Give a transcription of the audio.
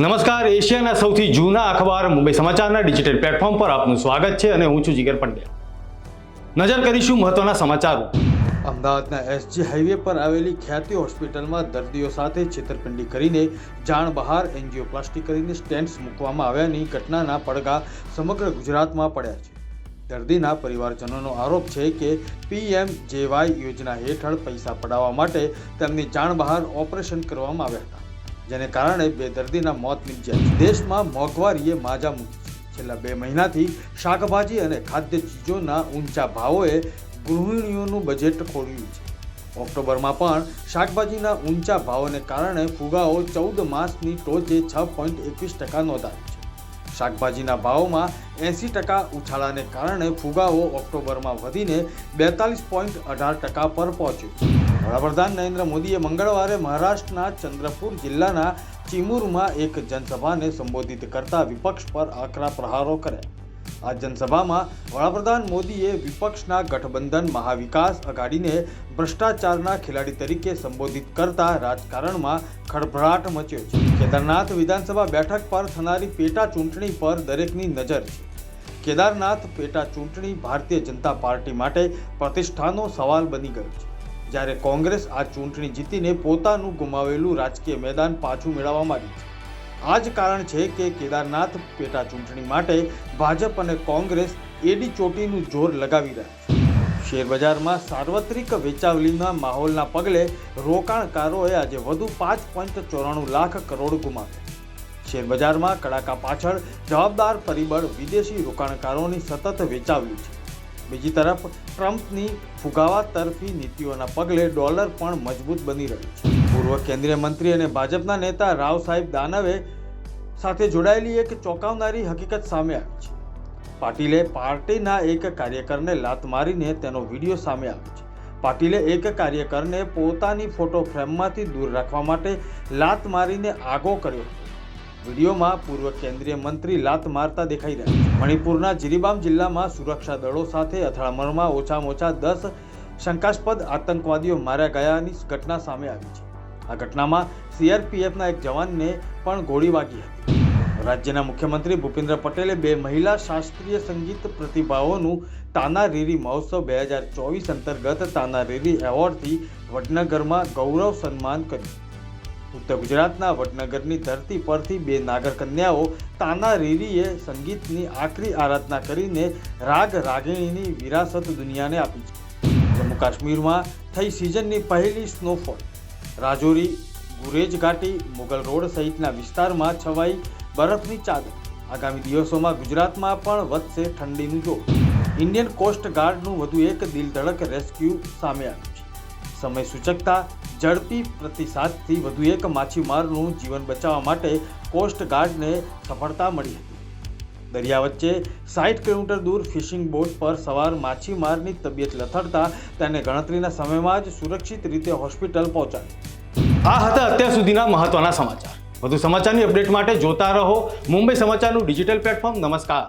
નમસ્કાર, એશિયાના સૌથી જૂના અખબાર મુંબઈ સમાચારના ડિજિટલ પ્લેટફોર્મ પર આપનું સ્વાગત છે અને હું છું જીગર પંડ્યા. નજર કરીશું મહત્વના સમાચારો. અમદાવાદના એસજી હાઈવે પર આવેલી ખ્યાતિ હોસ્પિટલમાં દર્દીઓ સાથે છેતરપિંડી કરીને જાણ બહાર એન્જિયોપ્લાસ્ટી કરીને સ્ટેન્ટ્સ મૂકવામાં આવ્યાની ઘટનાના પડઘા સમગ્ર ગુજરાતમાં પડ્યા છે. દર્દીના પરિવારજનોનો આરોપ છે કે PMJY યોજના હેઠળ પૈસા પડાવવા માટે તેમની જાણ બહાર ઓપરેશન કરવામાં આવ્યા હતા, જેને કારણે બે દર્દીના મોત નીપજ્યા છે. દેશમાં મોંઘવારીએ માજા મૂકી છે. છેલ્લા 2 મહિનાથી શાકભાજી અને ખાદ્ય ચીજોના ઊંચા ભાવોએ ગૃહિણીઓનું બજેટ ખોલ્યું છે. ઓક્ટોબરમાં પણ શાકભાજીના ઊંચા ભાવોને કારણે ફુગાવો 14 માસની ટોચે 6.21% નોંધાયો છે. શાકભાજીના ભાવોમાં 80% ઉછાળાને કારણે ફુગાવો ઓક્ટોબરમાં વધીને 42.18% પર પહોંચ્યો છે. વડાપ્રધાન નરેન્દ્ર મોદીએ મંગળવારે મહારાષ્ટ્રના ચંદ્રપુર જિલ્લાના ચિમૂરમાં એક જનસભાને સંબોધિત કરતા વિપક્ષ પર આકરા પ્રહારો કર્યા. આ જનસભામાં વડાપ્રધાન મોદીએ વિપક્ષના ગઠબંધન મહાવિકાસ અઘાડીને ભ્રષ્ટાચારના ખેલાડી તરીકે સંબોધિત કરતા રાજકારણમાં ખળભળાટ મચ્યો છે. કેદારનાથ વિધાનસભા બેઠક પર થનારી પેટા ચૂંટણી પર દરેકની નજર છે. કેદારનાથ પેટા ચૂંટણી ભારતીય જનતા પાર્ટી માટે પ્રતિષ્ઠાનો સવાલ બની ગયો છે, જ્યારે કોંગ્રેસ આ ચૂંટણી જીતીને પોતાનું ગુમાવેલું રાજકીય મેદાન પાછું મેળવવા માંગી છે. આ જ કારણ છે કે કેદારનાથ પેટા ચૂંટણી માટે ભાજપ અને કોંગ્રેસ એડી ચોટીનું જોર લગાવી રહ્યા છે. શેરબજારમાં સાર્વત્રિક વેચાવલીના માહોલના પગલે રોકાણકારોએ આજે વધુ 5.94 લાખ કરોડ ગુમાવ્યા. શેરબજારમાં કડાકા પાછળ જવાબદાર પરિબળ વિદેશી રોકાણકારોની સતત વેચાવલી છે. બીજી તરફ ટ્રમ્પની ફુગાવા તરફી નીતિઓના પગલે ડોલર પણ મજબૂત બની રહ્યું છે. પૂર્વ કેન્દ્રીય મંત્રી અને ભાજપના નેતા રાવ સાહેબ દાનવે સાથે જોડાયેલી એક ચોંકાવનારી હકીકત સામે આવી છે. પાટીલે પાર્ટીના એક કાર્યકરને લાત મારીને તેનો વિડીયો સામે આવ્યો છે. પાટીલે એક કાર્યકરને પોતાની ફોટો ફ્રેમમાંથી દૂર રાખવા માટે લાત મારીને આગો કર્યો હતો. વિડીયોમાં પૂર્વ કેન્દ્રીય મંત્રી લાત મારતા દેખાઈ રહ્યા છે. મણિપુરના જિરીબામ જિલ્લામાં સુરક્ષા દળો સાથે અથડામણમાં ઓછામાં ઓછા 10 શંકાસ્પદ આતંકવાદીઓ માર્યા ગયાની ઘટના સામે આવી છે. આ ઘટનામાં CRPFના એક જવાનને પણ ગોળી વાગી હતી. રાજ્યના મુખ્યમંત્રી ભૂપેન્દ્ર પટેલે 2 મહિલા શાસ્ત્રીય સંગીત પ્રતિભાઓનું તાના રીરી મહોત્સવ 2024 અંતર્ગત તાના રીરી એવોર્ડથી વડનગરમાં ગૌરવ સન્માન કર્યું. ઉત્તર ગુજરાતના વડનગરની ધરતી પરથી 2 નાગર કન્યાઓ તાના રીરીએ સંગીતની આખરી આરાધના કરીને રાગ રાગિણીની વિરાસત દુનિયાને આપી છે. જમ્મુ કાશ્મીરમાં થઈ સિઝનની પહેલી સ્નોફોલ. રાજૌરી, ગુરેજ ઘાટી, મુગલ રોડ સહિતના વિસ્તારમાં છવાઈ બરફની ચાદર. આગામી દિવસોમાં ગુજરાતમાં પણ વધશે ઠંડીનું જોર. ઇન્ડિયન કોસ્ટ ગાર્ડનું વધુ એક દિલધડક રેસ્ક્યુ સામે આવ્યું છે. સમય સૂચકતા ઝડપી પ્રતિસાદથી વધુ એક માછીમારનું જીવન બચાવવા માટે કોસ્ટ ગાર્ડને સફળતા મળી હતી. દરિયા વચ્ચે 60 કિલોમીટર દૂર ફિશિંગ બોટ પર સવાર માછીમારની તબિયત લથડતા તેને ગણતરીના સમયમાં જ સુરક્ષિત રીતે હોસ્પિટલ પહોંચાડી. આ હતા અત્યાર સુધીના મહત્વના સમાચાર. વધુ સમાચારની અપડેટ માટે જોતા રહો મુંબઈ સમાચારનું ડિજિટલ પ્લેટફોર્મ. નમસ્કાર.